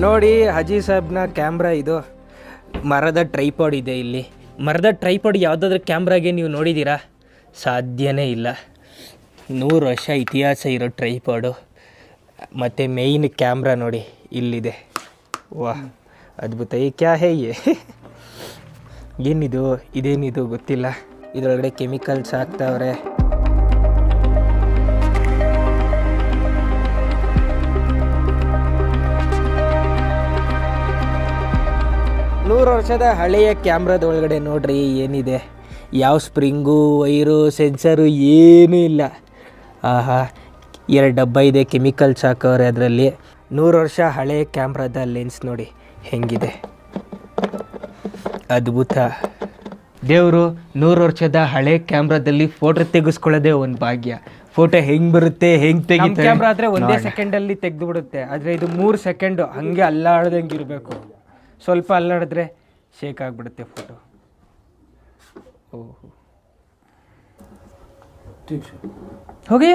ನೋಡಿ ಹಾಜಿ ಸಾಬ್ನ ಕ್ಯಾಮ್ರಾ ಇದು. ಮರದ ಟ್ರೈಪಾಡ್ ಇದೆ ಇಲ್ಲಿ. ಮರದ ಟ್ರೈಪಾಡ್ ಯಾವುದಾದ್ರೂ ಕ್ಯಾಮ್ರಾಗೆ ನೀವು ನೋಡಿದ್ದೀರಾ? ಸಾಧ್ಯನೇ ಇಲ್ಲ. 100 ವರ್ಷ ಇತಿಹಾಸ ಇರೋ ಟ್ರೈಪಾಡು. ಮತ್ತು ಮೇಯ್ನ್ ಕ್ಯಾಮ್ರಾ ನೋಡಿ ಇಲ್ಲಿದೆ. ವಾಹ್, ಅದ್ಭುತ. ಈ ಕ್ಯಾ ಹೇ ಯೇ? ಏನಿದು, ಇದೇನಿದು ಗೊತ್ತಿಲ್ಲ. ಇದರೊಳಗಡೆ ಕೆಮಿಕಲ್ಸ್ ಹಾಕ್ತಾವ್ರೆ. ನೂರು ವರ್ಷದ ಹಳೆಯ ಕ್ಯಾಮ್ರಾದ ಒಳಗಡೆ ನೋಡ್ರಿ ಏನಿದೆ. ಯಾವ ಸ್ಪ್ರಿಂಗು, ವೈರು, ಸೆನ್ಸರು ಏನೂ ಇಲ್ಲ. ಆಹಾ, 2 ಡಬ್ಬ ಇದೆ, ಕೆಮಿಕಲ್ಸ್ ಹಾಕವ್ರೆ ಅದರಲ್ಲಿ. 100 ವರ್ಷ ಹಳೆಯ ಕ್ಯಾಮ್ರಾದ ಲೆನ್ಸ್ ನೋಡಿ ಹೆಂಗಿದೆ, ಅದ್ಭುತ. ದೇವರು 100 ವರ್ಷದ ಹಳೆ ಕ್ಯಾಮ್ರಾದಲ್ಲಿ ಫೋಟೋ ತೆಗೆಸ್ಕೊಳ್ಳೋದೇ ಒಂದು ಭಾಗ್ಯ. ಫೋಟೋ ಹೆಂಗೆ ಬರುತ್ತೆ, ಹೆಂಗೆ ತೆಗಿತಾರೆ. ಕ್ಯಾಮ್ರಾ ಆದರೆ ಒಂದೇ ಸೆಕೆಂಡಲ್ಲಿ ತೆಗೆದು ಬಿಡುತ್ತೆ. ಆದರೆ ಇದು 3 ಸೆಕೆಂಡು ಹಾಗೆ ಅಲ್ಲಾಡ್ದಂಗೆ ಇರಬೇಕು. ಸ್ವಲ್ಪ ಅಲ್ಲಾಡಿದ್ರೆ ಶೇಕ್ ಆಗಿಬಿಡುತ್ತೆ ಫೋಟೋ. ಓಹೋ, ಹೋಗಿ